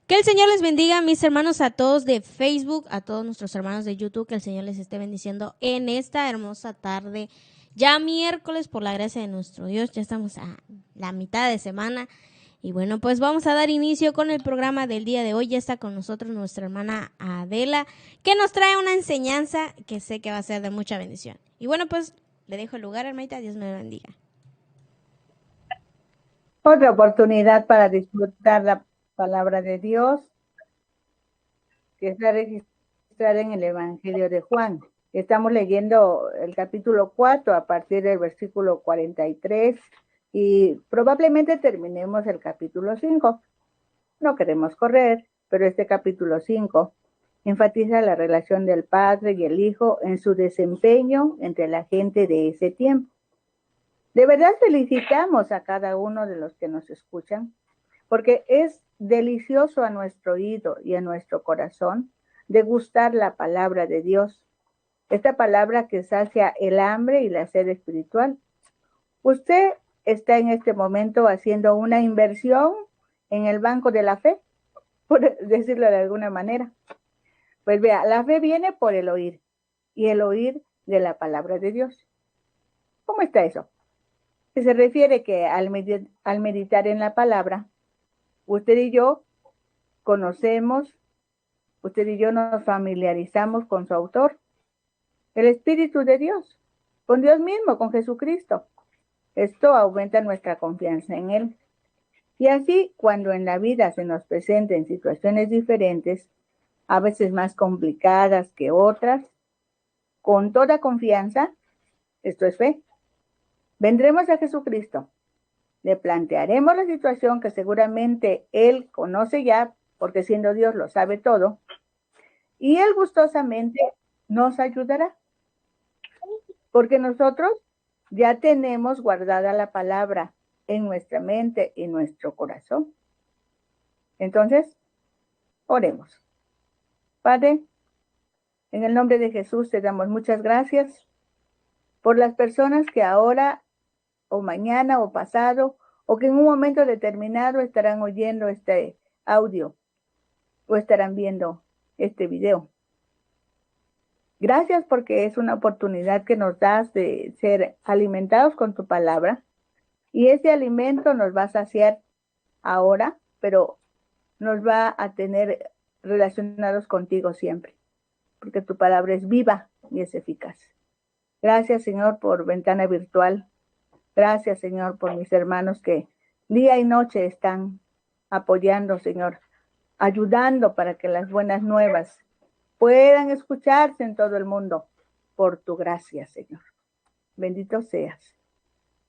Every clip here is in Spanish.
Que el Señor les bendiga, mis hermanos, a todos de Facebook, a todos nuestros hermanos de YouTube, que el Señor les esté bendiciendo en esta hermosa tarde. Ya miércoles, por la gracia de nuestro Dios, ya estamos a la mitad de semana. Y bueno, pues vamos a dar inicio con el programa del día de hoy. Ya está con nosotros nuestra hermana Adela, que nos trae una enseñanza que sé que va a ser de mucha bendición. Y bueno, pues le dejo el lugar, hermanita. Dios me bendiga. Otra oportunidad para disfrutar la palabra de Dios que está registrada en el Evangelio de Juan. Estamos leyendo el capítulo 4 a partir del versículo 43 y probablemente terminemos el capítulo 5. No queremos correr, pero este capítulo 5 enfatiza la relación del Padre y el Hijo en su desempeño entre la gente de ese tiempo. De verdad felicitamos a cada uno de los que nos escuchan, porque es delicioso a nuestro oído y a nuestro corazón degustar la palabra de Dios, esta palabra que sacia el hambre y la sed espiritual. Usted está en este momento haciendo una inversión en el banco de la fe, por decirlo de alguna manera. Pues vea, la fe viene por el oír, y el oír de la palabra de Dios. ¿Cómo está eso? Se refiere que al meditar en la palabra, usted y yo conocemos, usted y yo nos familiarizamos con su autor, el Espíritu de Dios, con Dios mismo, con Jesucristo. Esto aumenta nuestra confianza en Él. Y así, cuando en la vida se nos presenten situaciones diferentes, a veces más complicadas que otras, con toda confianza, esto es fe, vendremos a Jesucristo. Le plantearemos la situación que seguramente Él conoce ya, porque siendo Dios lo sabe todo, y Él gustosamente nos ayudará, porque nosotros ya tenemos guardada la palabra en nuestra mente y nuestro corazón. Entonces, oremos. Padre, en el nombre de Jesús te damos muchas gracias por las personas que ahora o mañana o pasado o que en un momento determinado estarán oyendo este audio o estarán viendo este video. Gracias porque es una oportunidad que nos das de ser alimentados con tu palabra y ese alimento nos va a saciar ahora, pero nos va a tener relacionados contigo siempre, porque tu palabra es viva y es eficaz. Gracias, Señor, por Ventana Virtual. Gracias, Señor, por mis hermanos que día y noche están apoyando, Señor, ayudando para que las buenas nuevas puedan escucharse en todo el mundo por tu gracia, Señor. Bendito seas.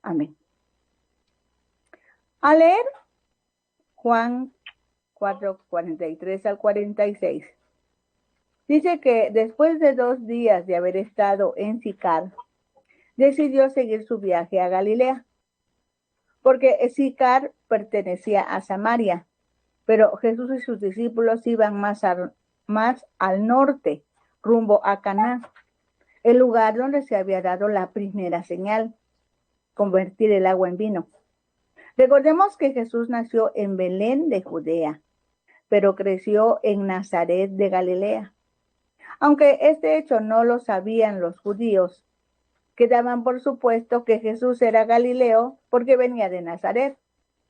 Amén. A leer Juan 4, 43 al 46. Dice que después de 2 días de haber estado en Sicar, decidió seguir su viaje a Galilea, porque Sicar pertenecía a Samaria, pero Jesús y sus discípulos iban más al norte, rumbo a Caná, el lugar donde se había dado la primera señal, convertir el agua en vino. Recordemos que Jesús nació en Belén de Judea, pero creció en Nazaret de Galilea. Aunque este hecho no lo sabían los judíos, que daban por supuesto que Jesús era Galileo porque venía de Nazaret,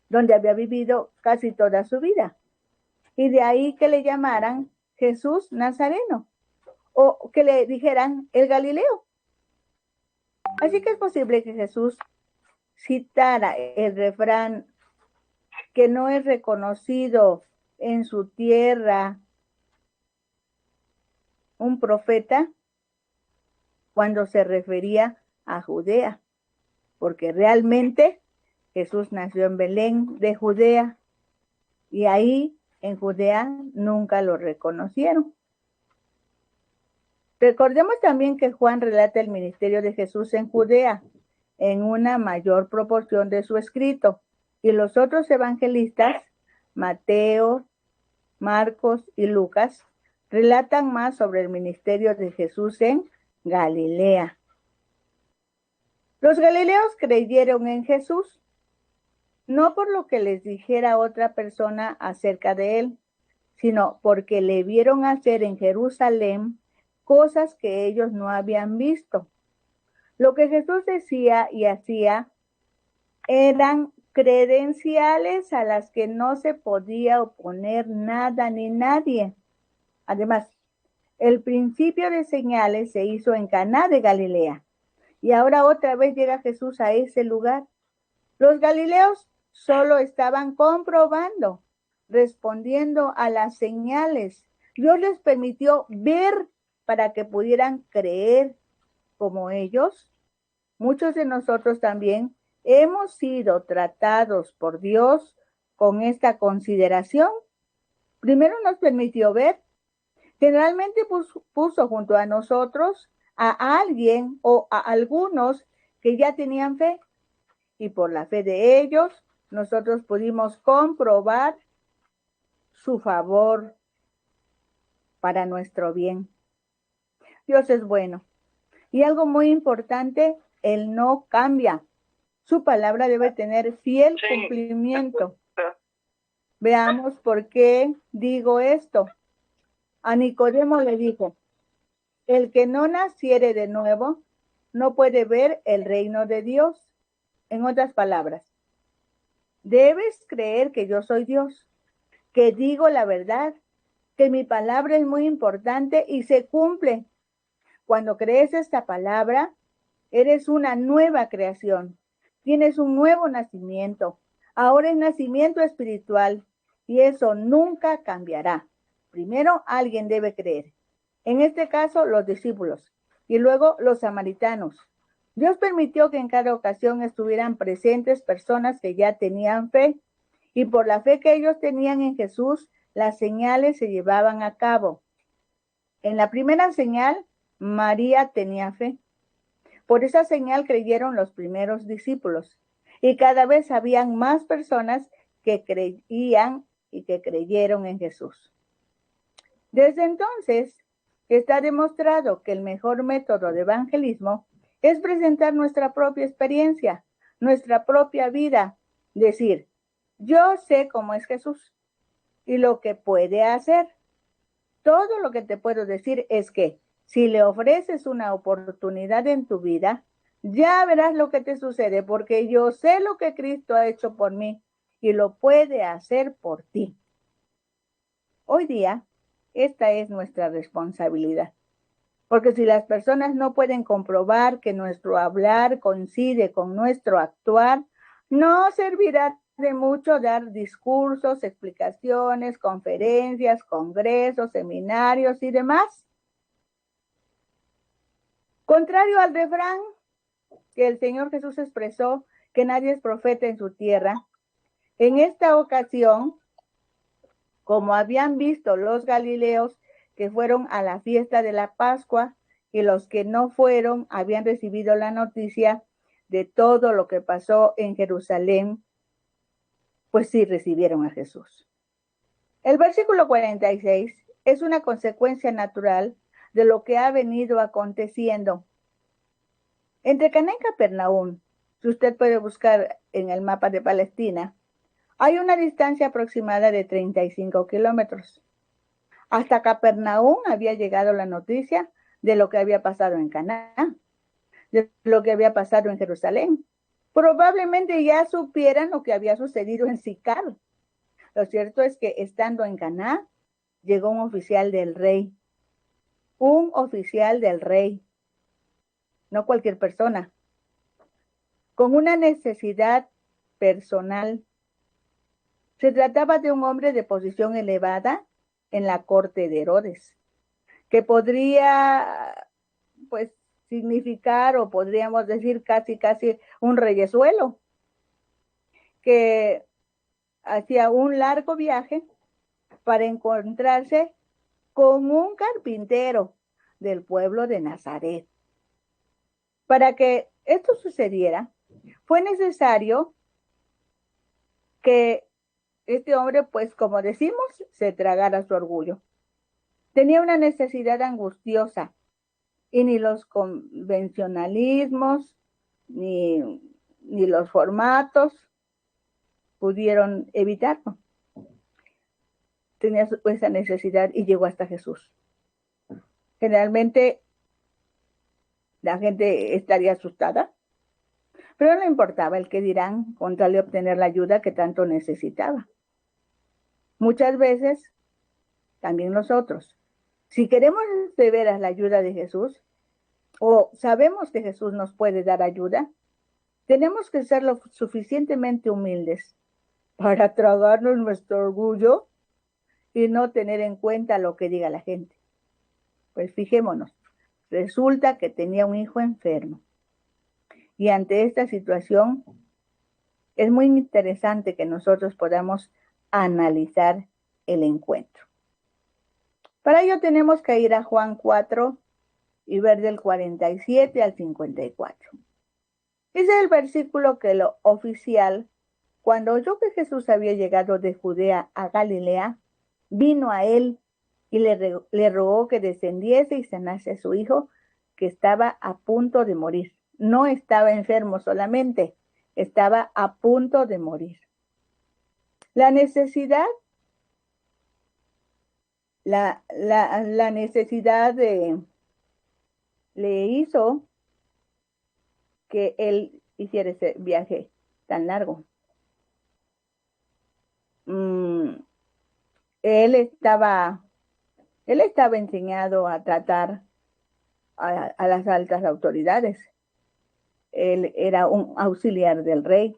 donde había vivido casi toda su vida. Y de ahí que le llamaran Jesús Nazareno, o que le dijeran el Galileo. Así que es posible que Jesús citara el refrán que no es reconocido en su tierra un profeta cuando se refería a Judea, porque realmente Jesús nació en Belén de Judea y ahí en Judea nunca lo reconocieron. Recordemos también que Juan relata el ministerio de Jesús en Judea en una mayor proporción de su escrito, y los otros evangelistas, Mateo, Marcos y Lucas, relatan más sobre el ministerio de Jesús en Galilea. Los galileos creyeron en Jesús, no por lo que les dijera otra persona acerca de él, sino porque le vieron hacer en Jerusalén cosas que ellos no habían visto. Lo que Jesús decía y hacía eran credenciales a las que no se podía oponer nada ni nadie. Además, el principio de señales se hizo en Caná de Galilea. Y ahora otra vez llega Jesús a ese lugar. Los galileos solo estaban comprobando, respondiendo a las señales. Dios les permitió ver para que pudieran creer como ellos. Muchos de nosotros también hemos sido tratados por Dios con esta consideración. Primero nos permitió ver. Generalmente puso junto a nosotros a alguien o a algunos que ya tenían fe. Y por la fe de ellos, nosotros pudimos comprobar su favor para nuestro bien. Dios es bueno. Y algo muy importante, Él no cambia. Su palabra debe tener fiel cumplimiento. Veamos por qué digo esto. A Nicodemo le dijo, el que no naciere de nuevo no puede ver el reino de Dios. En otras palabras, debes creer que yo soy Dios, que digo la verdad, que mi palabra es muy importante y se cumple. Cuando crees esta palabra, eres una nueva creación. Tienes un nuevo nacimiento. Ahora es nacimiento espiritual y eso nunca cambiará. Primero alguien debe creer. En este caso, los discípulos y luego los samaritanos. Dios permitió que en cada ocasión estuvieran presentes personas que ya tenían fe y por la fe que ellos tenían en Jesús, las señales se llevaban a cabo. En la primera señal, María tenía fe. Por esa señal creyeron los primeros discípulos y cada vez habían más personas que creían y que creyeron en Jesús. Desde entonces, está demostrado que el mejor método de evangelismo es presentar nuestra propia experiencia, nuestra propia vida, decir, yo sé cómo es Jesús y lo que puede hacer. Todo lo que te puedo decir es que si le ofreces una oportunidad en tu vida, ya verás lo que te sucede, porque yo sé lo que Cristo ha hecho por mí y lo puede hacer por ti. Hoy día, esta es nuestra responsabilidad, porque si las personas no pueden comprobar que nuestro hablar coincide con nuestro actuar, no servirá de mucho dar discursos, explicaciones, conferencias, congresos, seminarios y demás. Contrario al refrán que el Señor Jesús expresó, que nadie es profeta en su tierra, en esta ocasión, como habían visto los galileos que fueron a la fiesta de la Pascua y los que no fueron habían recibido la noticia de todo lo que pasó en Jerusalén, pues sí recibieron a Jesús. El versículo 46 es una consecuencia natural de lo que ha venido aconteciendo. Entre Caná y Capernaum, si usted puede buscar en el mapa de Palestina, hay una distancia aproximada de 35 kilómetros. Hasta Capernaum había llegado la noticia de lo que había pasado en Caná, de lo que había pasado en Jerusalén. Probablemente ya supieran lo que había sucedido en Sicar. Lo cierto es que estando en Caná, llegó un oficial del rey. Un oficial del rey. No cualquier persona. Con una necesidad personal. Se trataba de un hombre de posición elevada en la corte de Herodes, que podría, pues, significar, o podríamos decir casi un reyesuelo, que hacía un largo viaje para encontrarse con un carpintero del pueblo de Nazaret. Para que esto sucediera, fue necesario que este hombre, pues como decimos, se tragara su orgullo. Tenía una necesidad angustiosa y ni los convencionalismos ni los formatos pudieron evitarlo. tenía esa necesidad y llegó hasta Jesús. Generalmente la gente estaría asustada, pero no importaba el que dirán con tal de obtener la ayuda que tanto necesitaba. Muchas veces, también nosotros, si queremos de veras la ayuda de Jesús, o sabemos que Jesús nos puede dar ayuda, tenemos que ser lo suficientemente humildes para tragarnos nuestro orgullo y no tener en cuenta lo que diga la gente. Pues fijémonos, resulta que tenía un hijo enfermo. Y ante esta situación, es muy interesante que nosotros podamos analizar el encuentro. Para ello tenemos que ir a Juan 4 y ver del 47 al 54. Dice el versículo que lo oficial, cuando oyó que Jesús había llegado de Judea a Galilea, vino a él y le rogó que descendiese y sanase a su hijo, que estaba a punto de morir. No estaba enfermo solamente, estaba a punto de morir. La necesidad, la necesidad le hizo que él hiciera ese viaje tan largo. Él estaba enseñado a tratar a las altas autoridades. Él era un auxiliar del rey.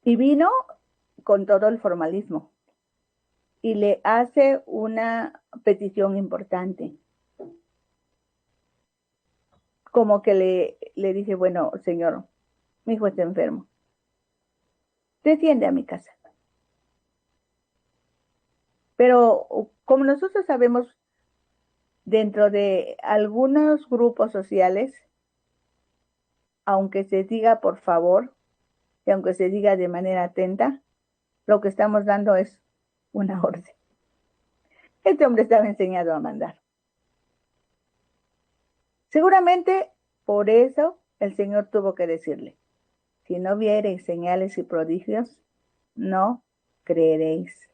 Y vino con todo el formalismo. Y le hace una petición importante. Como que le dice, bueno, señor, mi hijo está enfermo. Desciende a mi casa. Pero como nosotros sabemos, dentro de algunos grupos sociales, aunque se diga por favor, y aunque se diga de manera atenta, lo que estamos dando es una orden. Este hombre estaba enseñado a mandar. Seguramente por eso el Señor tuvo que decirle, si no viereis señales y prodigios, no creeréis.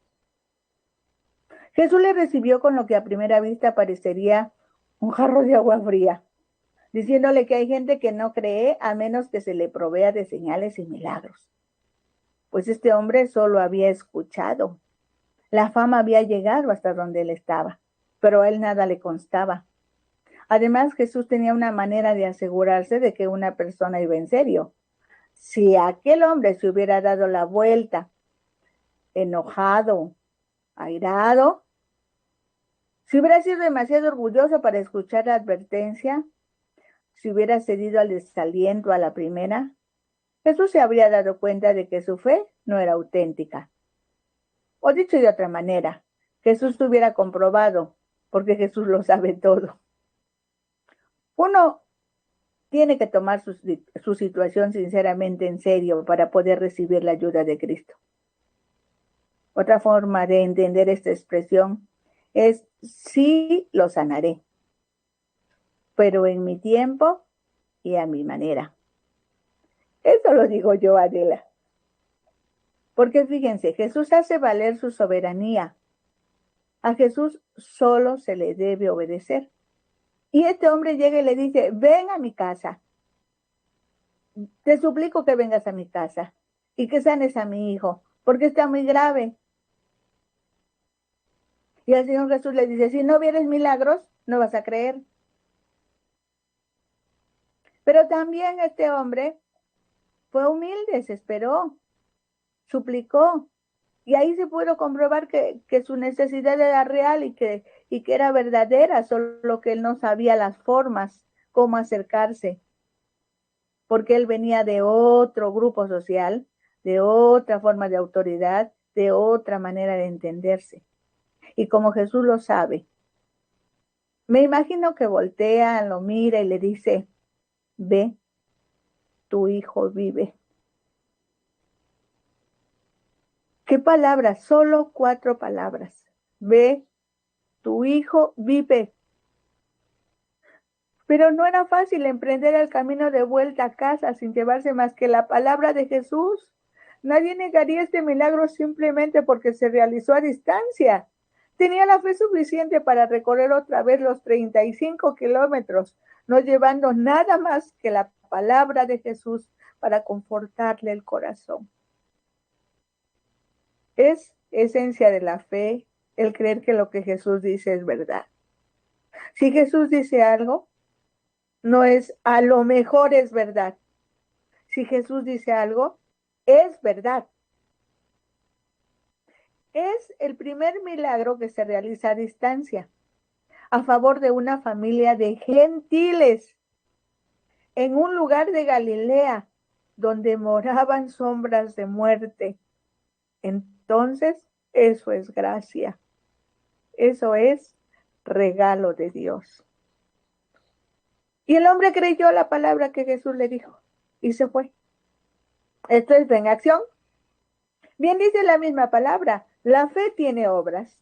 Jesús le recibió con lo que a primera vista parecería un jarro de agua fría, diciéndole que hay gente que no cree a menos que se le provea de señales y milagros. Pues este hombre solo había escuchado. La fama había llegado hasta donde él estaba, pero a él nada le constaba. Además, Jesús tenía una manera de asegurarse de que una persona iba en serio. Si aquel hombre se hubiera dado la vuelta, enojado, airado, si hubiera sido demasiado orgulloso para escuchar la advertencia, si hubiera cedido al desaliento a la primera, Jesús se habría dado cuenta de que su fe no era auténtica. O dicho de otra manera, Jesús lo hubiera comprobado, porque Jesús lo sabe todo. Uno tiene que tomar su situación sinceramente en serio para poder recibir la ayuda de Cristo. Otra forma de entender esta expresión es, sí lo sanaré, pero en mi tiempo y a mi manera. Eso lo digo yo, Adela. Porque fíjense, Jesús hace valer su soberanía. A Jesús solo se le debe obedecer. Y este hombre llega y le dice, ven a mi casa. Te suplico que vengas a mi casa y que sanes a mi hijo, porque está muy grave. Y el Señor Jesús le dice, si no vieres milagros, no vas a creer. Pero también este hombre fue humilde, se esperó, suplicó. Y ahí se pudo comprobar que su necesidad era real y que era verdadera, solo que él no sabía las formas, cómo acercarse. Porque él venía de otro grupo social, de otra forma de autoridad, de otra manera de entenderse. Y como Jesús lo sabe, me imagino que voltea, lo mira y le dice, ve, tu hijo vive. ¿Qué palabras? Solo 4 palabras. Ve, tu hijo vive. Pero no era fácil emprender el camino de vuelta a casa sin llevarse más que la palabra de Jesús, Nadie negaría este milagro simplemente porque se realizó a distancia. Tenía la fe suficiente para recorrer otra vez los 35 kilómetros, no llevando nada más que la palabra de Jesús para confortarle el corazón. Es esencia de la fe el creer que lo que Jesús dice es verdad. Si Jesús dice algo, no es a lo mejor es verdad. Si Jesús dice algo, es verdad. Es el primer milagro que se realiza a distancia, a favor de una familia de gentiles, en un lugar de Galilea, donde moraban sombras de muerte. Entonces, eso es gracia. Eso es regalo de Dios. Y el hombre creyó la palabra que Jesús le dijo y se fue. Esto es en acción. Bien dice la misma palabra, la fe tiene obras.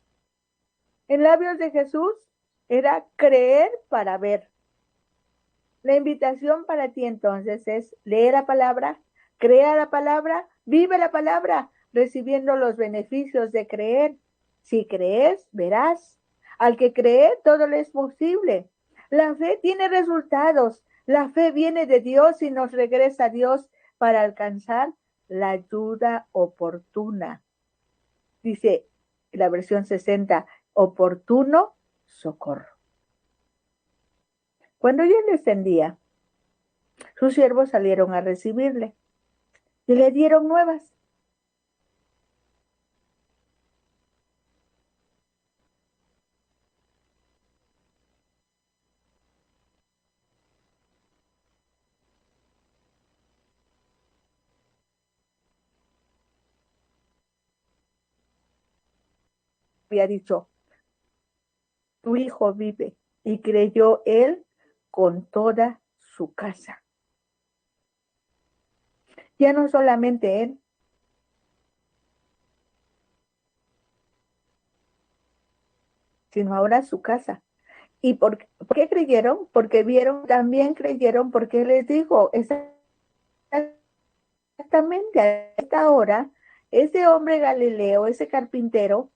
En labios de Jesús era creer para ver. La invitación para ti entonces es leer la palabra, crea la palabra, vive la palabra, recibiendo los beneficios de creer. Si crees, verás. Al que cree, todo le es posible. La fe tiene resultados. La fe viene de Dios y nos regresa a Dios para alcanzar la ayuda oportuna. Dice la versión 60, oportuno socorro. Cuando ya descendía, sus siervos salieron a recibirle y le dieron nuevas. Había dicho, tu hijo vive, y creyó él con toda su casa. Ya no solamente él, sino ahora su casa. ¿Y por qué creyeron? Porque vieron, también creyeron, porque les dijo, exactamente a esta hora, ese hombre Galileo, ese carpintero,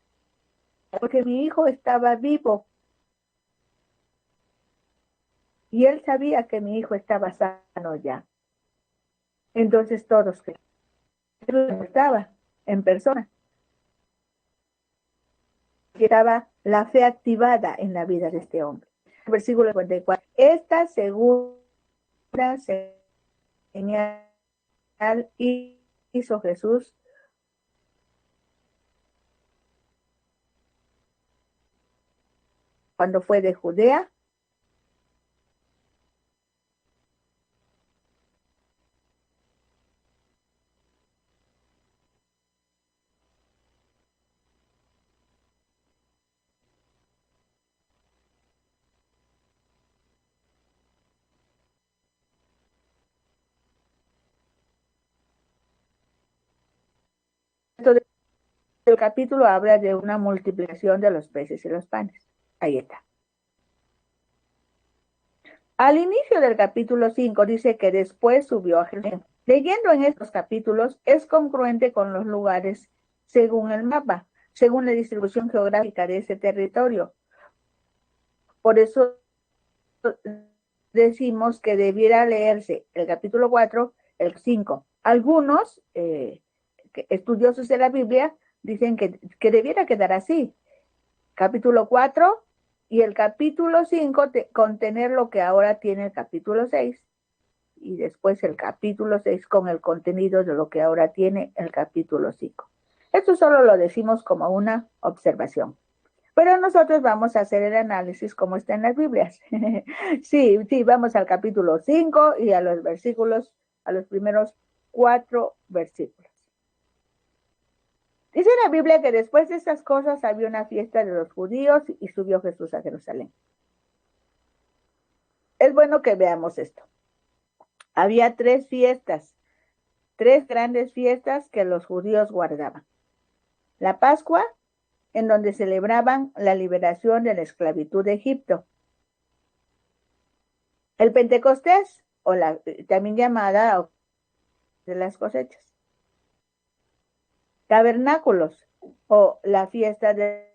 porque mi hijo estaba vivo, y él sabía que mi hijo estaba sano ya. Entonces todos creyeron, estaba en persona. Estaba la fe activada en la vida de este hombre. Versículo 54. Esta segura señal hizo Jesús cuando fue de Judea el capítulo habla de una multiplicación de los peces y los panes. Ahí está. Al inicio del capítulo 5 dice que después subió a Jerusalén. Leyendo en estos capítulos es congruente con los lugares según el mapa, según la distribución geográfica de ese territorio. Por eso decimos que debiera leerse el capítulo 4, el 5. Algunos estudiosos de la Biblia dicen que debiera quedar así. Capítulo 4 y el capítulo 5 contener lo que ahora tiene el capítulo 6 y después el capítulo 6 con el contenido de lo que ahora tiene el capítulo 5. Esto solo lo decimos como una observación. Pero nosotros vamos a hacer el análisis como está en las Biblias. Sí, vamos al capítulo 5 y a los versículos, a los primeros 4 versículos. Dice la Biblia que después de estas cosas había una fiesta de los judíos y subió Jesús a Jerusalén. Es bueno que veamos esto. Había 3 fiestas, 3 grandes fiestas que los judíos guardaban. La Pascua, en donde celebraban la liberación de la esclavitud de Egipto. El Pentecostés, o también llamada de las cosechas. tabernáculos o la fiesta de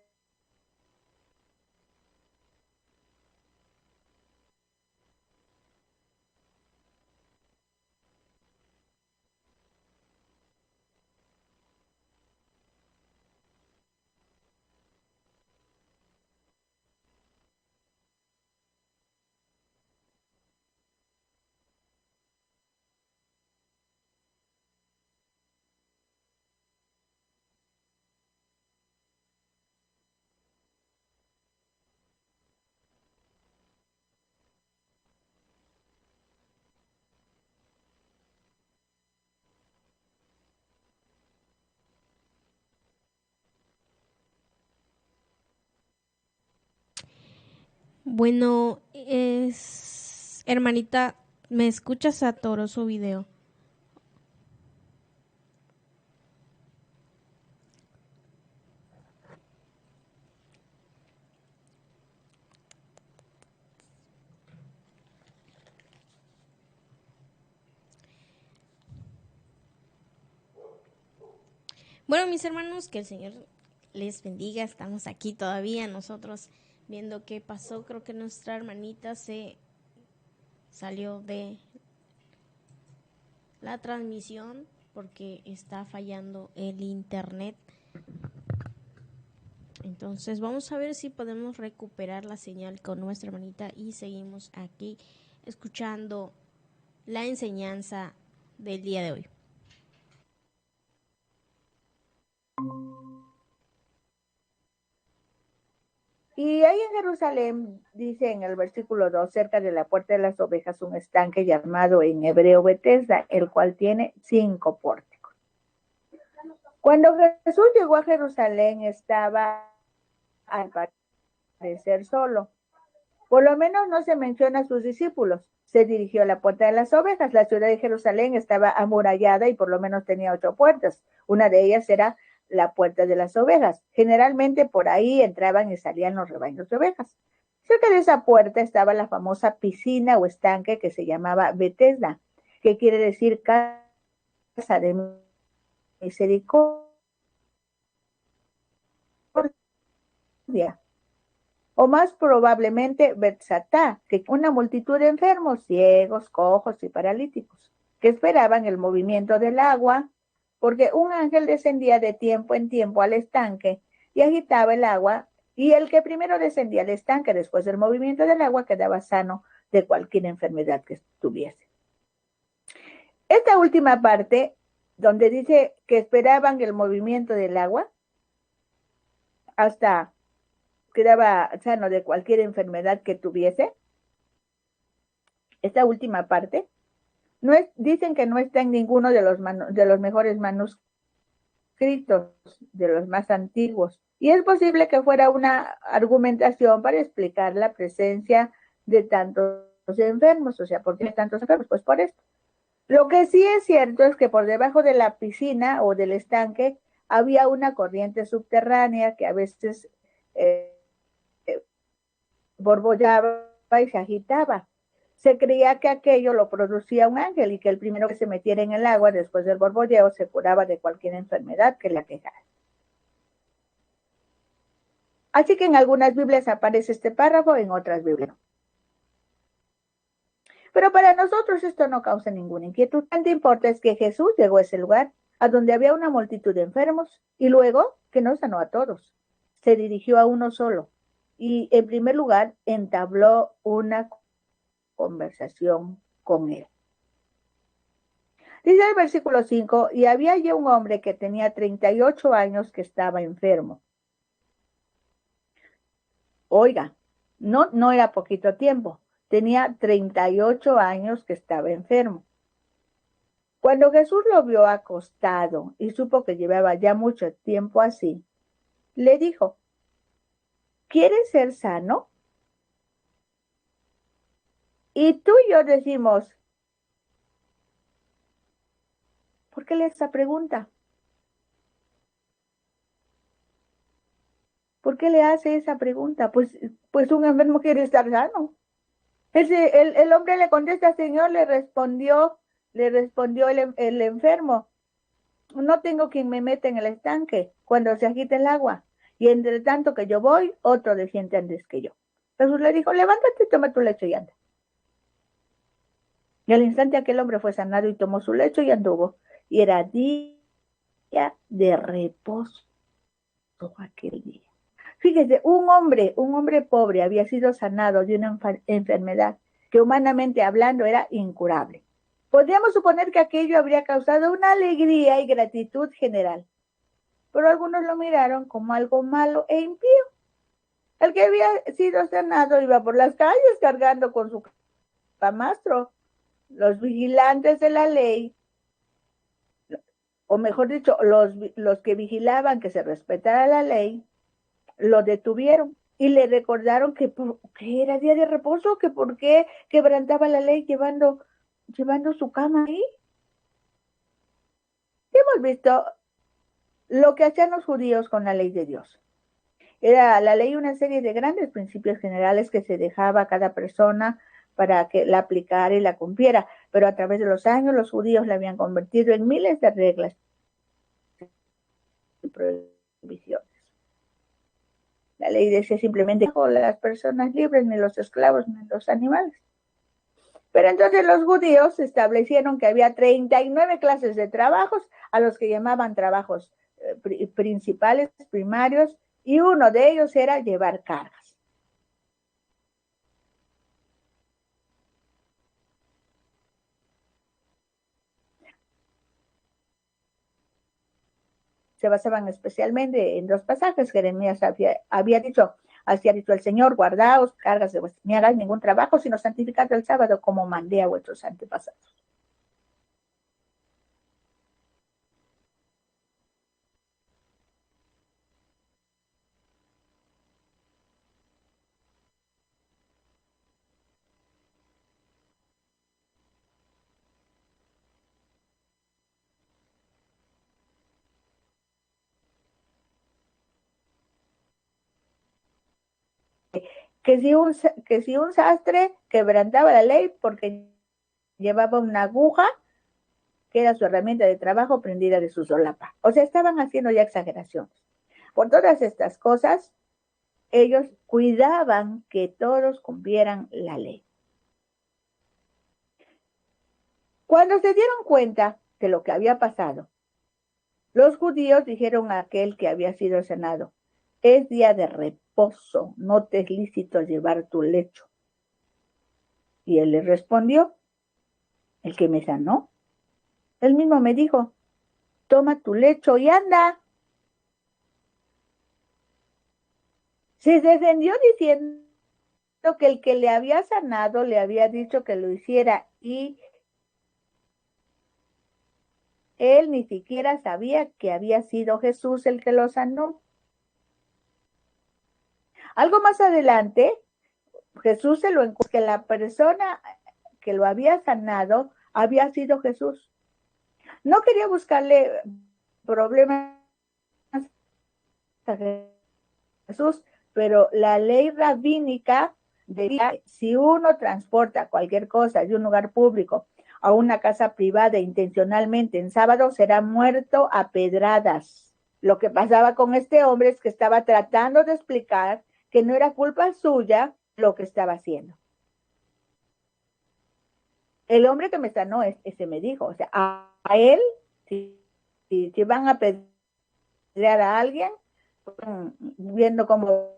Bueno, hermanita, ¿me escuchas? Atoró su video. Bueno, mis hermanos, que el Señor les bendiga. Estamos aquí todavía nosotros viendo qué pasó. Creo que nuestra hermanita se salió de la transmisión porque está fallando el internet. Entonces vamos a ver si podemos recuperar la señal con nuestra hermanita y seguimos aquí escuchando la enseñanza del día de hoy. Y ahí en Jerusalén, dice en el versículo 2, cerca de la puerta de las ovejas, un estanque llamado en hebreo Betesda, el cual tiene 5 pórticos. Cuando Jesús llegó a Jerusalén, estaba al parecer solo. Por lo menos no se menciona a sus discípulos. Se dirigió a la puerta de las ovejas. La ciudad de Jerusalén estaba amurallada y por lo menos tenía 8 puertas. Una de ellas era la puerta de las ovejas. Generalmente por ahí entraban y salían los rebaños de ovejas. Cerca de esa puerta estaba la famosa piscina o estanque que se llamaba Betesda, que quiere decir casa de misericordia. O más probablemente Betsatá, que una multitud de enfermos, ciegos, cojos y paralíticos, que esperaban el movimiento del agua, porque un ángel descendía de tiempo en tiempo al estanque y agitaba el agua, y el que primero descendía al estanque después del movimiento del agua quedaba sano de cualquier enfermedad que tuviese. Esta última parte, donde dice que esperaban el movimiento del agua, hasta quedaba sano de cualquier enfermedad que tuviese. Esta última parte, no es, dicen que no está en ninguno de los mejores manuscritos, de los más antiguos. Y es posible que fuera una argumentación para explicar la presencia de tantos enfermos. O sea, ¿por qué tantos enfermos? Pues por esto. Lo que sí es cierto es que por debajo de la piscina o del estanque había una corriente subterránea que a veces borbollaba y se agitaba. Se creía que aquello lo producía un ángel y que el primero que se metiera en el agua después del borbolleo se curaba de cualquier enfermedad que le aquejara. Así que en algunas Biblias aparece este párrafo, en otras Biblias no. Pero para nosotros esto no causa ninguna inquietud. Lo que importa es que Jesús llegó a ese lugar, a donde había una multitud de enfermos, y luego que no sanó a todos. Se dirigió a uno solo, y en primer lugar entabló una conversación con él. Dice el versículo 5, y había allí un hombre que tenía 38 años que estaba enfermo. Oiga, no era poquito tiempo, tenía 38 años que estaba enfermo. Cuando Jesús lo vio acostado y supo que llevaba ya mucho tiempo así, le dijo, ¿quieres ser sano? Y tú y yo decimos, ¿por qué le haces esa pregunta? ¿Por qué le hace esa pregunta? Pues un enfermo quiere estar sano. El hombre le contesta, Señor, le respondió el enfermo. no tengo quien me meta en el estanque cuando se agita el agua. Y entre tanto que yo voy, otro desciende antes que yo. Jesús le dijo, levántate, toma tu lecho y anda. Y al instante aquel hombre fue sanado y tomó su lecho y anduvo. Y era día de reposo aquel día. Fíjese, un hombre pobre había sido sanado de una enfermedad que humanamente hablando era incurable. Podríamos suponer que aquello habría causado una alegría y gratitud general, pero algunos lo miraron como algo malo e impío. El que había sido sanado iba por las calles cargando con su camastro. Los vigilantes de la ley, o mejor dicho, los que vigilaban que se respetara la ley, lo detuvieron y le recordaron que era día de reposo, que por qué quebrantaba la ley llevando su cama ahí. Hemos visto lo que hacían los judíos con la ley de Dios. Era la ley una serie de grandes principios generales que se dejaba a cada persona para que la aplicara y la cumpliera, pero a través de los años los judíos la habían convertido en miles de reglas y prohibiciones. La ley decía simplemente que las personas libres, ni los esclavos, ni los animales. Pero entonces los judíos establecieron que había 39 clases de trabajos a los que llamaban trabajos principales, primarios, y uno de ellos era llevar cargas. Se basaban especialmente en dos pasajes. Jeremías había dicho, así ha dicho el Señor, guardaos, cargas de vuestras, ni hagáis ningún trabajo, sino santificad el sábado como mandé a vuestros antepasados. Que si un sastre quebrantaba la ley porque llevaba una aguja que era su herramienta de trabajo prendida de su solapa. O sea, estaban haciendo ya exageraciones. Por todas estas cosas, ellos cuidaban que todos cumplieran la ley. Cuando se dieron cuenta de lo que había pasado, los judíos dijeron a aquel que había sido sanado, es día de reposo, no te es lícito llevar tu lecho. Y él les respondió, el que me sanó, él mismo me dijo, toma tu lecho y anda. Se defendió diciendo que el que le había sanado le había dicho que lo hiciera y él ni siquiera sabía que había sido Jesús el que lo sanó. Algo más adelante, Jesús se lo encontró que la persona que lo había sanado había sido Jesús. No quería buscarle problemas a Jesús, pero la ley rabínica decía que si uno transporta cualquier cosa de un lugar público a una casa privada intencionalmente en sábado, será muerto a pedradas. Lo que pasaba con este hombre es que estaba tratando de explicar que no era culpa suya lo que estaba haciendo. El hombre que me sanó, ese me dijo, o sea, a él, si van a pedrear a alguien, viendo cómo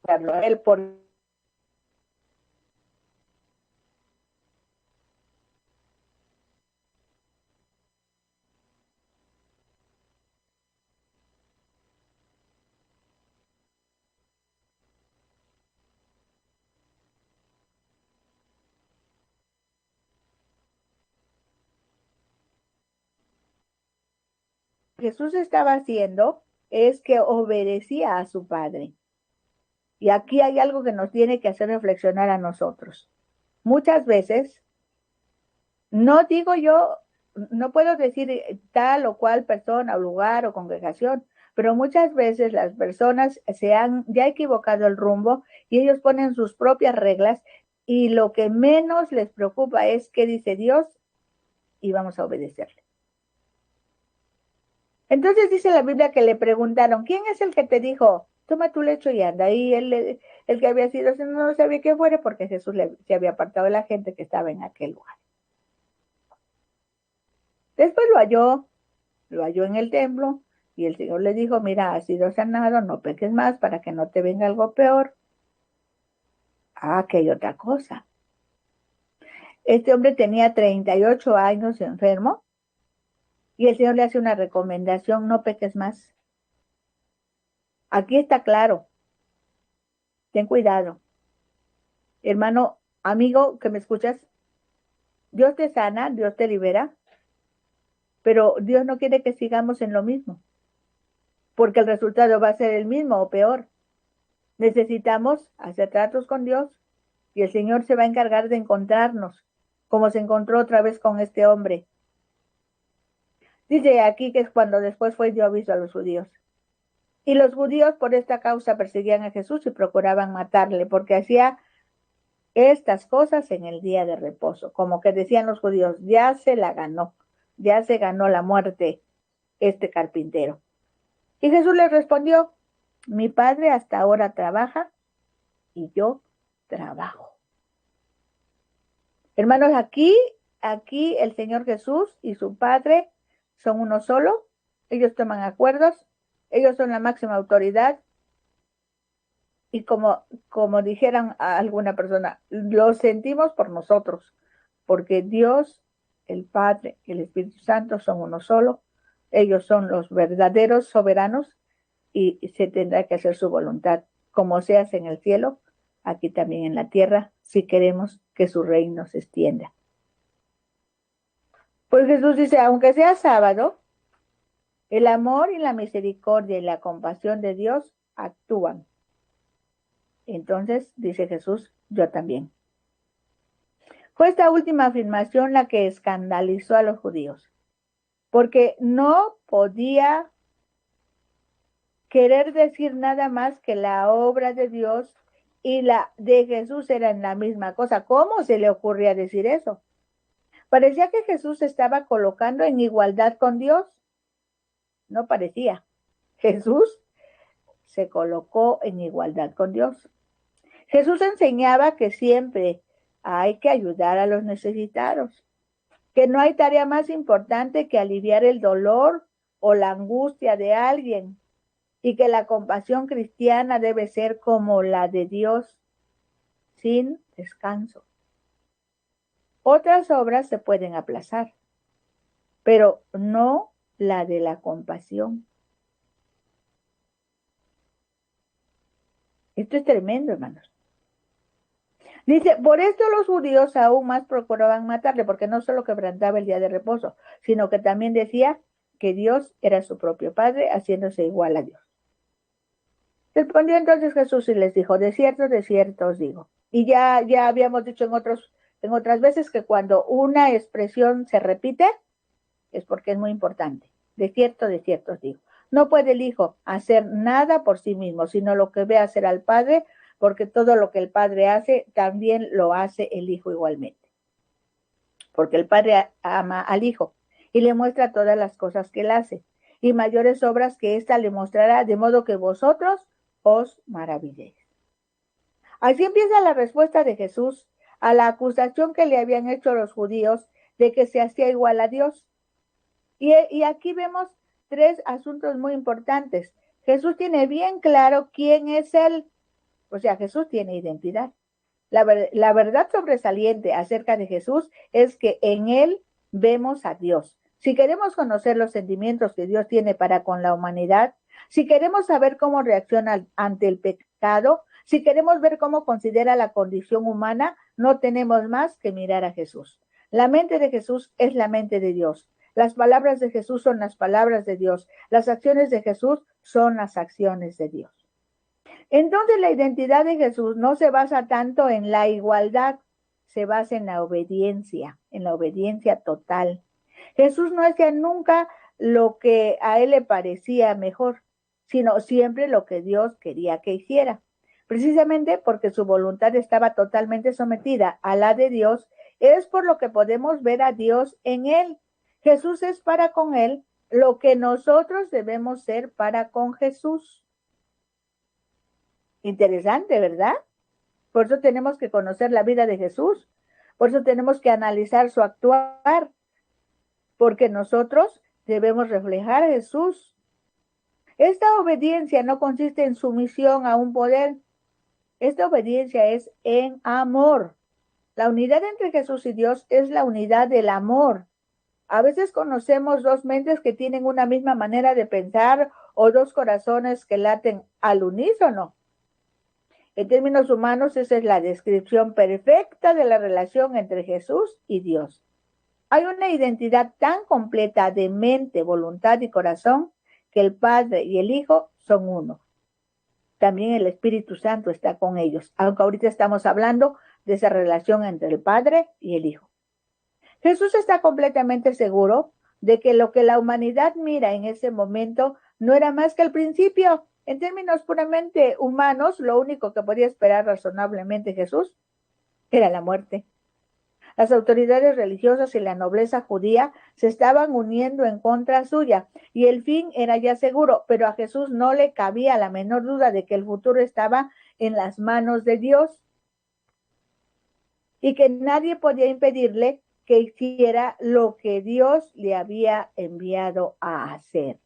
hacerlo, él por Jesús estaba haciendo es que obedecía a su Padre. Y aquí hay algo que nos tiene que hacer reflexionar a nosotros. Muchas veces, no digo yo, no puedo decir tal o cual persona o lugar o congregación, pero muchas veces las personas se han ya equivocado el rumbo y ellos ponen sus propias reglas y lo que menos les preocupa es qué dice Dios y vamos a obedecerle. Entonces dice la Biblia que le preguntaron, ¿quién es el que te dijo, toma tu lecho y anda? Y él, el que había sido, no sabía quién fuera porque Jesús se había apartado de la gente que estaba en aquel lugar. Después lo halló en el templo y el Señor le dijo, mira, has sido sanado, no peques más para que no te venga algo peor. Ah, que hay otra cosa. Este hombre tenía 38 años enfermo y el Señor le hace una recomendación, no peques más. Aquí está claro, ten cuidado. Hermano, amigo que me escuchas, Dios te sana, Dios te libera, pero Dios no quiere que sigamos en lo mismo, porque el resultado va a ser el mismo o peor. Necesitamos hacer tratos con Dios y el Señor se va a encargar de encontrarnos, como se encontró otra vez con este hombre. Dice aquí que es cuando después fue y dio aviso a los judíos. Y los judíos por esta causa perseguían a Jesús y procuraban matarle, porque hacía estas cosas en el día de reposo. Como que decían los judíos, ya se la ganó, ya se ganó la muerte este carpintero. Y Jesús les respondió, mi padre hasta ahora trabaja y yo trabajo. Hermanos, aquí el Señor Jesús y su Padre son uno solo. Ellos toman acuerdos, ellos son la máxima autoridad. Y como dijeran a alguna persona, lo sentimos por nosotros, porque Dios, el Padre y el Espíritu Santo son uno solo. Ellos son los verdaderos soberanos y se tendrá que hacer su voluntad, como se hace en el cielo, aquí también en la tierra, si queremos que su reino se extienda. Pues Jesús dice, aunque sea sábado, el amor y la misericordia y la compasión de Dios actúan. Entonces, dice Jesús, yo también. Fue esta última afirmación la que escandalizó a los judíos, porque no podía querer decir nada más que la obra de Dios y la de Jesús eran la misma cosa. ¿Cómo se le ocurría decir eso? Parecía que Jesús se estaba colocando en igualdad con Dios. No parecía. Jesús se colocó en igualdad con Dios. Jesús enseñaba que siempre hay que ayudar a los necesitados, que no hay tarea más importante que aliviar el dolor o la angustia de alguien y que la compasión cristiana debe ser como la de Dios, sin descanso. Otras obras se pueden aplazar, pero no la de la compasión. Esto es tremendo, hermanos. Dice, por esto los judíos aún más procuraban matarle, porque no solo quebrantaba el día de reposo, sino que también decía que Dios era su propio Padre, haciéndose igual a Dios. Respondió entonces Jesús y les dijo, de cierto os digo. Y ya habíamos dicho en otras veces que cuando una expresión se repite, es porque es muy importante. De cierto os digo. No puede el Hijo hacer nada por sí mismo, sino lo que ve hacer al Padre, porque todo lo que el Padre hace, también lo hace el Hijo igualmente. Porque el Padre ama al Hijo y le muestra todas las cosas que él hace, y mayores obras que ésta le mostrará, de modo que vosotros os maravilléis. Así empieza la respuesta de Jesús a la acusación que le habían hecho los judíos de que se hacía igual a Dios. Y aquí vemos tres asuntos muy importantes. Jesús tiene bien claro quién es Él. O sea, Jesús tiene identidad. La verdad sobresaliente acerca de Jesús es que en Él vemos a Dios. Si queremos conocer los sentimientos que Dios tiene para con la humanidad, si queremos saber cómo reacciona ante el pecado, si queremos ver cómo considera la condición humana, no tenemos más que mirar a Jesús. La mente de Jesús es la mente de Dios. Las palabras de Jesús son las palabras de Dios. Las acciones de Jesús son las acciones de Dios. Entonces la identidad de Jesús no se basa tanto en la igualdad, se basa en la obediencia total. Jesús no hacía nunca lo que a él le parecía mejor, sino siempre lo que Dios quería que hiciera. Precisamente porque su voluntad estaba totalmente sometida a la de Dios, es por lo que podemos ver a Dios en él. Jesús es para con él lo que nosotros debemos ser para con Jesús. Interesante, ¿verdad? Por eso tenemos que conocer la vida de Jesús. Por eso tenemos que analizar su actuar. Porque nosotros debemos reflejar a Jesús. Esta obediencia no consiste en sumisión a un poder. Esta obediencia es en amor. La unidad entre Jesús y Dios es la unidad del amor. A veces conocemos dos mentes que tienen una misma manera de pensar o dos corazones que laten al unísono. En términos humanos, esa es la descripción perfecta de la relación entre Jesús y Dios. Hay una identidad tan completa de mente, voluntad y corazón que el Padre y el Hijo son uno. También el Espíritu Santo está con ellos, aunque ahorita estamos hablando de esa relación entre el Padre y el Hijo. Jesús está completamente seguro de que lo que la humanidad mira en ese momento no era más que el principio. En términos puramente humanos, lo único que podía esperar razonablemente Jesús era la muerte. Las autoridades religiosas y la nobleza judía se estaban uniendo en contra suya y el fin era ya seguro, pero a Jesús no le cabía la menor duda de que el futuro estaba en las manos de Dios y que nadie podía impedirle que hiciera lo que Dios le había enviado a hacer.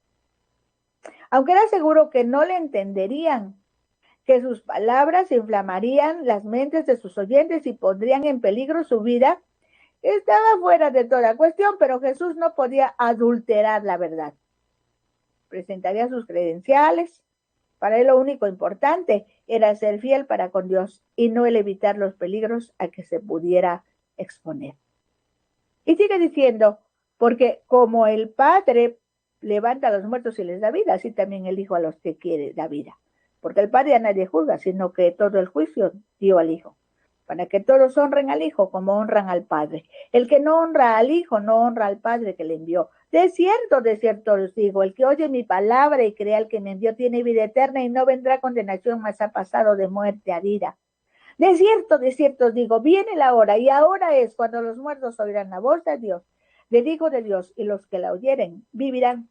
Aunque era seguro que no le entenderían, que sus palabras inflamarían las mentes de sus oyentes y pondrían en peligro su vida, estaba fuera de toda cuestión, pero Jesús no podía adulterar la verdad. Presentaría sus credenciales. Para él lo único importante era ser fiel para con Dios y no el evitar los peligros a que se pudiera exponer. Y sigue diciendo, porque como el Padre levanta a los muertos y les da vida, así también el Hijo a los que quiere da vida. Porque el Padre a nadie juzga, sino que todo el juicio dio al Hijo, para que todos honren al Hijo como honran al Padre. El que no honra al Hijo, no honra al Padre que le envió. De cierto os digo, el que oye mi palabra y crea al que me envió tiene vida eterna y no vendrá condenación, mas ha pasado de muerte a vida. De cierto os digo, viene la hora y ahora es cuando los muertos oirán la voz de Dios, del Hijo de Dios, y los que la oyeren vivirán.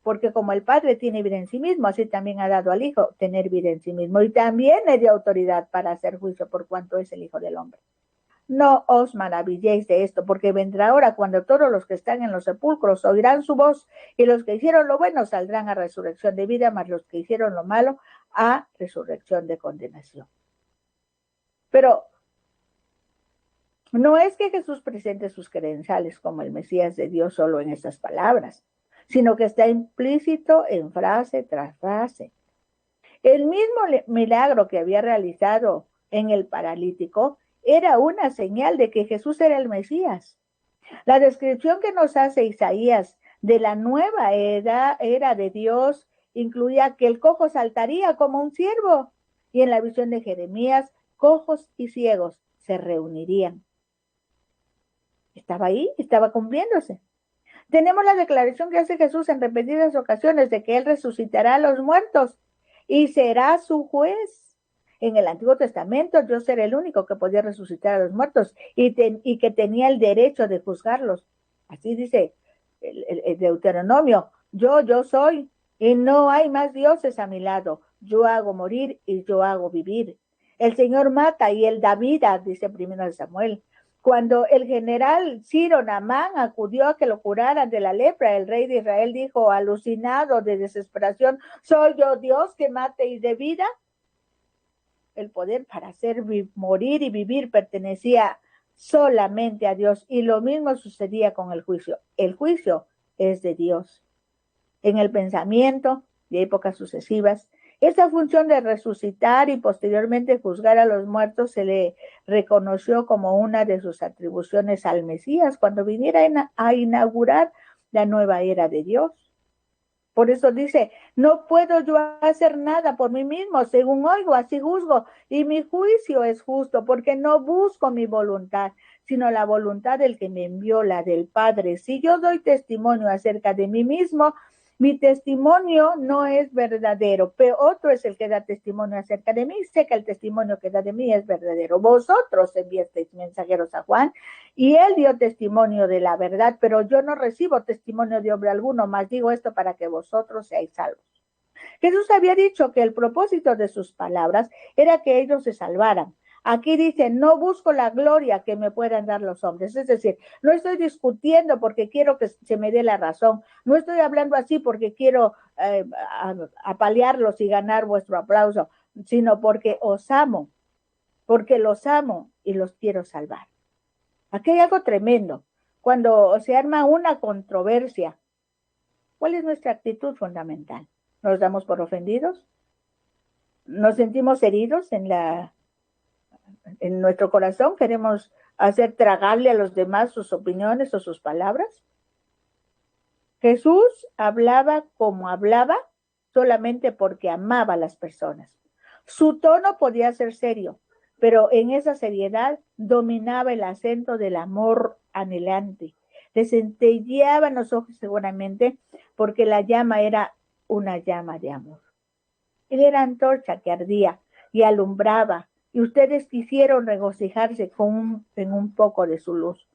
Porque como el Padre tiene vida en sí mismo, así también ha dado al Hijo tener vida en sí mismo. Y también le dio autoridad para hacer juicio por cuanto es el Hijo del Hombre. No os maravilléis de esto, porque vendrá hora cuando todos los que están en los sepulcros oirán su voz, y los que hicieron lo bueno saldrán a resurrección de vida, mas los que hicieron lo malo a resurrección de condenación. Pero no es que Jesús presente sus credenciales como el Mesías de Dios solo en estas palabras, sino que está implícito en frase tras frase. El mismo milagro que había realizado en el paralítico era una señal de que Jesús era el Mesías. La descripción que nos hace Isaías de la nueva era de Dios incluía que el cojo saltaría como un ciervo, y en la visión de Jeremías, cojos y ciegos se reunirían. Estaba ahí, estaba cumpliéndose. Tenemos la declaración que hace Jesús en repetidas ocasiones de que Él resucitará a los muertos y será su juez. En el Antiguo Testamento, Dios era el único que podía resucitar a los muertos y que tenía el derecho de juzgarlos. Así dice el Deuteronomio, yo soy y no hay más dioses a mi lado. Yo hago morir y yo hago vivir. El Señor mata y Él da vida, dice primero de Samuel. Cuando el general Ciro Naamán acudió a que lo curaran de la lepra, el rey de Israel dijo, alucinado de desesperación, ¿soy yo Dios que mate y dé vida? El poder para hacer morir y vivir pertenecía solamente a Dios, y lo mismo sucedía con el juicio. El juicio es de Dios. En el pensamiento de épocas sucesivas, esta función de resucitar y posteriormente juzgar a los muertos se le reconoció como una de sus atribuciones al Mesías cuando viniera a inaugurar la nueva era de Dios. Por eso dice, no puedo yo hacer nada por mí mismo, según oigo, así juzgo, y mi juicio es justo, porque no busco mi voluntad, sino la voluntad del que me envió, la del Padre. Si yo doy testimonio acerca de mí mismo, Mi testimonio no es verdadero, pero otro es el que da testimonio acerca de mí. Sé que el testimonio que da de mí es verdadero. Vosotros enviasteis mensajeros a Juan y él dio testimonio de la verdad, pero yo no recibo testimonio de hombre alguno, más digo esto para que vosotros seáis salvos. Jesús había dicho que el propósito de sus palabras era que ellos se salvaran. Aquí dice, no busco la gloria que me puedan dar los hombres. Es decir, no estoy discutiendo porque quiero que se me dé la razón. No estoy hablando así porque quiero apalearlos y ganar vuestro aplauso, sino porque os amo, porque los amo y los quiero salvar. Aquí hay algo tremendo. Cuando se arma una controversia, ¿cuál es nuestra actitud fundamental? ¿Nos damos por ofendidos? ¿Nos sentimos heridos en nuestro corazón? ¿Queremos hacer tragarle a los demás sus opiniones o sus palabras? Jesús hablaba como hablaba solamente porque amaba a las personas. Su tono podía ser serio, pero en esa seriedad dominaba el acento del amor anhelante. Le centelleaban los ojos seguramente porque la llama era una llama de amor. Él era antorcha que ardía y alumbraba, y ustedes quisieron regocijarse en un poco de su luz.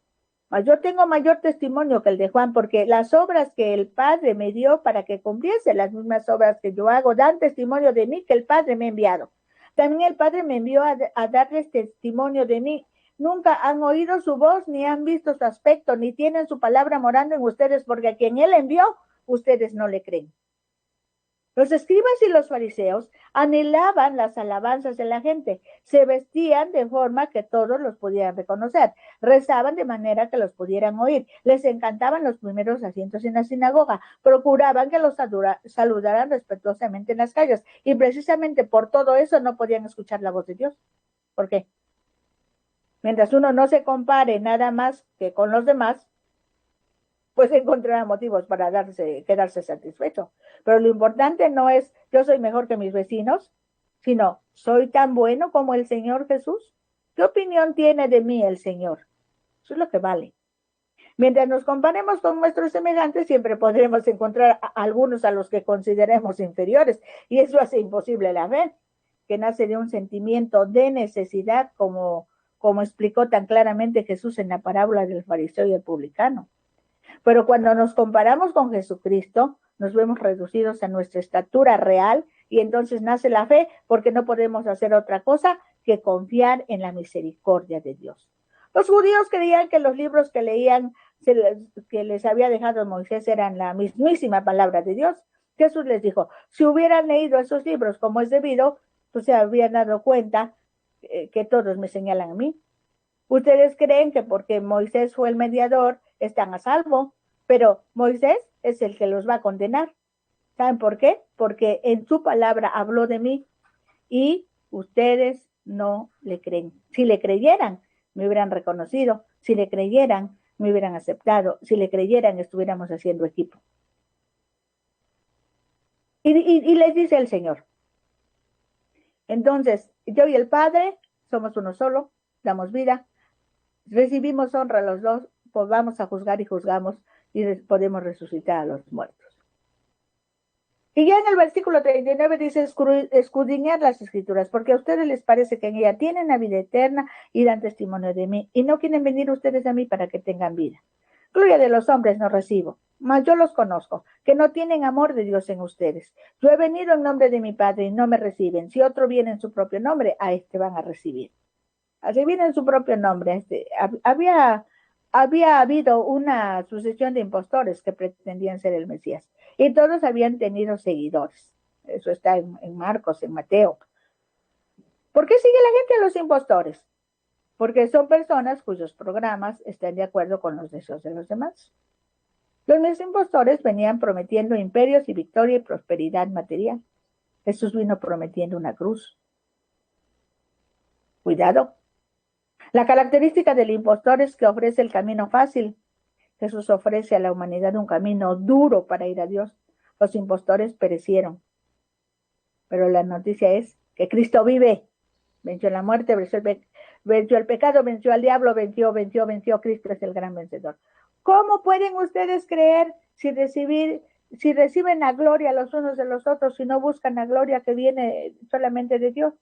Mas yo tengo mayor testimonio que el de Juan, porque las obras que el Padre me dio para que cumpliese las mismas obras que yo hago, dan testimonio de mí que el Padre me ha enviado. También el Padre me envió a darles testimonio de mí. Nunca han oído su voz, ni han visto su aspecto, ni tienen su palabra morando en ustedes, porque a quien Él envió, ustedes no le creen. Los escribas y los fariseos anhelaban las alabanzas de la gente, se vestían de forma que todos los pudieran reconocer, rezaban de manera que los pudieran oír, les encantaban los primeros asientos en la sinagoga, procuraban que los saludaran respetuosamente en las calles, y precisamente por todo eso no podían escuchar la voz de Dios. ¿Por qué? Mientras uno no se compare nada más que con los demás, pues encontrará motivos para quedarse satisfecho. Pero lo importante no es yo soy mejor que mis vecinos, sino soy tan bueno como el Señor Jesús. ¿Qué opinión tiene de mí el Señor? Eso es lo que vale. Mientras nos comparemos con nuestros semejantes, siempre podremos encontrar a algunos a los que consideremos inferiores, y eso hace imposible la fe, que nace de un sentimiento de necesidad, como explicó tan claramente Jesús en la parábola del fariseo y el publicano. Pero cuando nos comparamos con Jesucristo, nos vemos reducidos a nuestra estatura real y entonces nace la fe, porque no podemos hacer otra cosa que confiar en la misericordia de Dios. Los judíos creían que los libros que leían, que les había dejado Moisés, eran la mismísima palabra de Dios. Jesús les dijo, si hubieran leído esos libros como es debido, pues se habrían dado cuenta que todos me señalan a mí. Ustedes creen que porque Moisés fue el mediador, están a salvo, pero Moisés es el que los va a condenar. ¿Saben por qué? Porque en su palabra habló de mí y ustedes no le creen. Si le creyeran, me hubieran reconocido. Si le creyeran, me hubieran aceptado. Si le creyeran, estuviéramos haciendo equipo. Y les dice el Señor. Entonces, yo y el Padre somos uno solo, damos vida, recibimos honra los dos, pues vamos a juzgar y juzgamos y podemos resucitar a los muertos. Y ya en el versículo 39 dice, escudriñar las escrituras, porque a ustedes les parece que en ella tienen la vida eterna y dan testimonio de mí, y no quieren venir ustedes a mí para que tengan vida. Gloria de los hombres no recibo, mas yo los conozco, que no tienen amor de Dios en ustedes. Yo he venido en nombre de mi Padre y no me reciben. Si otro viene en su propio nombre, a este van a recibir. Así viene en su propio nombre. Había habido una sucesión de impostores que pretendían ser el Mesías, y todos habían tenido seguidores. Eso está en Marcos, en Mateo. ¿Por qué sigue la gente a los impostores? Porque son personas cuyos programas están de acuerdo con los deseos de los demás. Los mismos impostores venían prometiendo imperios y victoria y prosperidad material. Jesús vino prometiendo una cruz. Cuidado. La característica del impostor es que ofrece el camino fácil. Jesús ofrece a la humanidad un camino duro para ir a Dios. Los impostores perecieron. Pero la noticia es que Cristo vive. Venció la muerte, venció el pecado, venció al diablo, venció. Cristo es el gran vencedor. ¿Cómo pueden ustedes creer sin recibir si reciben la gloria los unos de los otros, si no buscan la gloria que viene solamente de Dios.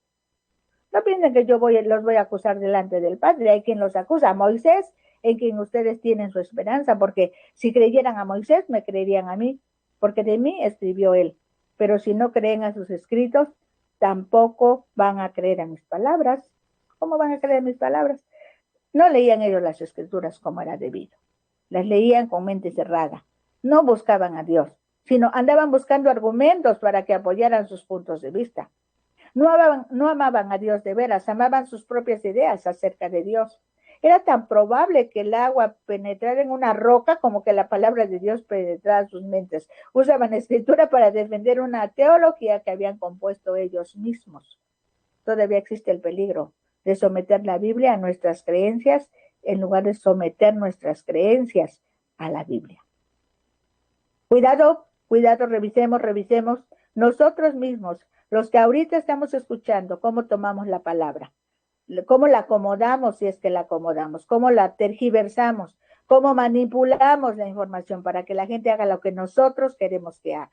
No piensen que yo los voy a acusar delante del Padre. Hay quien los acusa, a Moisés, en quien ustedes tienen su esperanza, porque si creyeran a Moisés, me creerían a mí, porque de mí escribió él. Pero si no creen a sus escritos, tampoco van a creer a mis palabras. ¿Cómo van a creer mis palabras? No leían ellos las escrituras como era debido. Las leían con mente cerrada. No buscaban a Dios, sino andaban buscando argumentos para que apoyaran sus puntos de vista. No amaban a Dios de veras, amaban sus propias ideas acerca de Dios. Era tan probable que el agua penetrara en una roca como que la palabra de Dios penetrara sus mentes. Usaban la escritura para defender una teología que habían compuesto ellos mismos. Todavía existe el peligro de someter la Biblia a nuestras creencias en lugar de someter nuestras creencias a la Biblia. Cuidado, revisemos nosotros mismos, los que ahorita estamos escuchando, cómo tomamos la palabra, cómo la acomodamos si es que la acomodamos, cómo la tergiversamos, cómo manipulamos la información para que la gente haga lo que nosotros queremos que haga.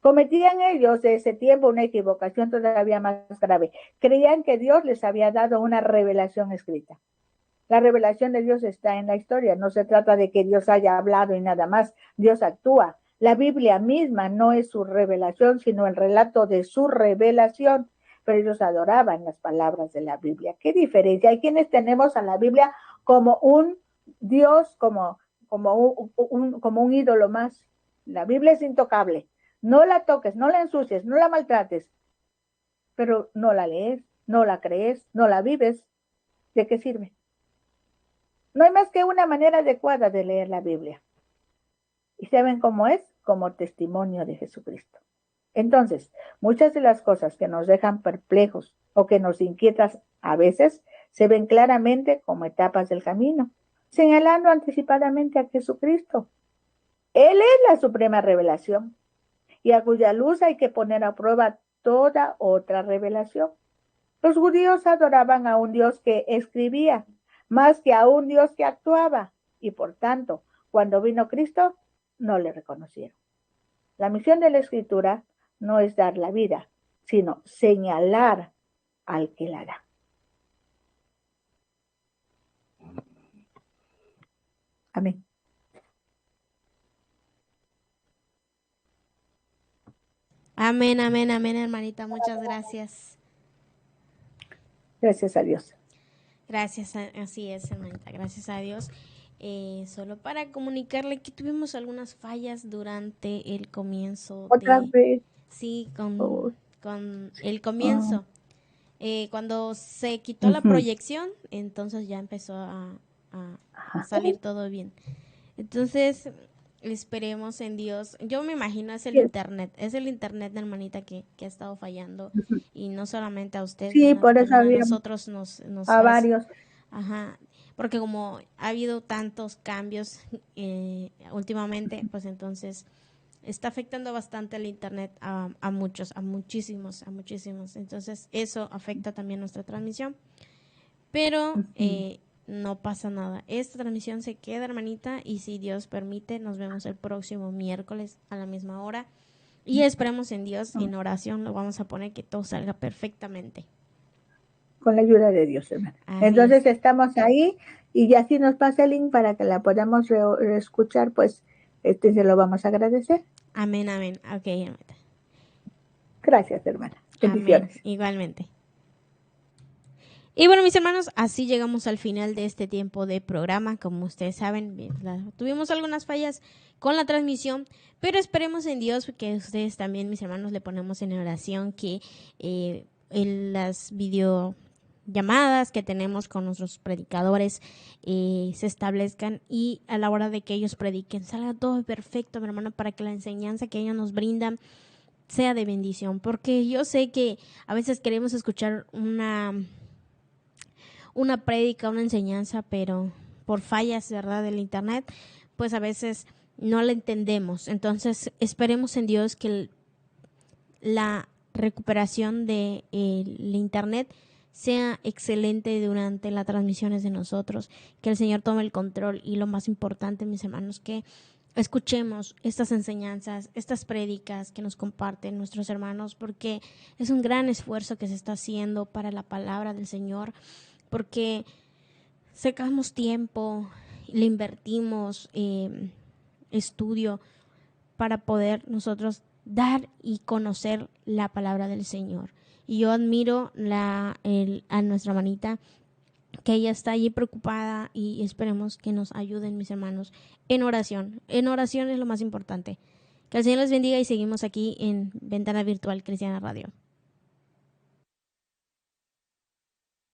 Cometían ellos de ese tiempo una equivocación todavía más grave. Creían que Dios les había dado una revelación escrita. La revelación de Dios está en la historia. No se trata de que Dios haya hablado y nada más. Dios actúa. La Biblia misma no es su revelación, sino el relato de su revelación. Pero ellos adoraban las palabras de la Biblia. ¿Qué diferencia? Hay quienes tenemos a la Biblia como un Dios, como un ídolo más. La Biblia es intocable. No la toques, no la ensucies, no la maltrates. Pero no la lees, no la crees, no la vives. ¿De qué sirve? No hay más que una manera adecuada de leer la Biblia. ¿Y saben cómo es? Como testimonio de Jesucristo. Entonces, muchas de las cosas que nos dejan perplejos o que nos inquietan a veces se ven claramente como etapas del camino, señalando anticipadamente a Jesucristo. Él es la suprema revelación y a cuya luz hay que poner a prueba toda otra revelación. Los judíos adoraban a un Dios que escribía, más que a un Dios que actuaba, y por tanto, cuando vino Cristo, no le reconocieron. La misión de la Escritura no es dar la vida, sino señalar al que la da. Amén. Amén, amén, amén, hermanita. Muchas gracias. Gracias a Dios. Gracias, así es, hermanita. Gracias a Dios. Solo para comunicarle que tuvimos algunas fallas durante el comienzo. Otra vez. Sí, con el comienzo. Cuando se quitó la proyección, entonces ya empezó a salir todo bien. Entonces, esperemos en Dios. Yo me imagino es el internet. Es el internet, hermanita, que ha estado fallando. Y no solamente a usted, sí, por eso había a nosotros nos a varios. Ajá. Porque como ha habido tantos cambios últimamente, pues entonces está afectando bastante el internet a muchos, a muchísimos. Entonces eso afecta también nuestra transmisión. Pero no pasa nada. Esta transmisión se queda, hermanita, y si Dios permite, nos vemos el próximo miércoles a la misma hora. Y esperemos en Dios, en oración lo vamos a poner que todo salga perfectamente. Con la ayuda de Dios, hermana. Entonces estamos ahí y ya si nos pasa el link para que la podamos escuchar, pues se lo vamos a agradecer. Amén, amén. Ok, hermanita. Gracias, hermana. Bendiciones. Amén. Igualmente. Y bueno, mis hermanos, así llegamos al final de este tiempo de programa. Como ustedes saben, tuvimos algunas fallas con la transmisión, pero esperemos en Dios que ustedes también, mis hermanos, le ponemos en oración que en las videollamadas que tenemos con nuestros predicadores se establezcan y a la hora de que ellos prediquen salga todo perfecto, mi hermano, para que la enseñanza que ellos nos brindan sea de bendición. Porque yo sé que a veces queremos escuchar una prédica, una enseñanza, pero por fallas, ¿verdad?, del internet, pues a veces no la entendemos. Entonces, esperemos en Dios que la recuperación del internet sea excelente durante las transmisiones de nosotros, que el Señor tome el control y lo más importante, mis hermanos, que escuchemos estas enseñanzas, estas prédicas que nos comparten nuestros hermanos, porque es un gran esfuerzo que se está haciendo para la palabra del Señor, porque sacamos tiempo, le invertimos estudio para poder nosotros dar y conocer la palabra del Señor. Y yo admiro a nuestra hermanita, que ella está allí preocupada, y esperemos que nos ayuden, mis hermanos, en oración. En oración es lo más importante. Que el Señor les bendiga y seguimos aquí en Ventana Virtual Cristiana Radio.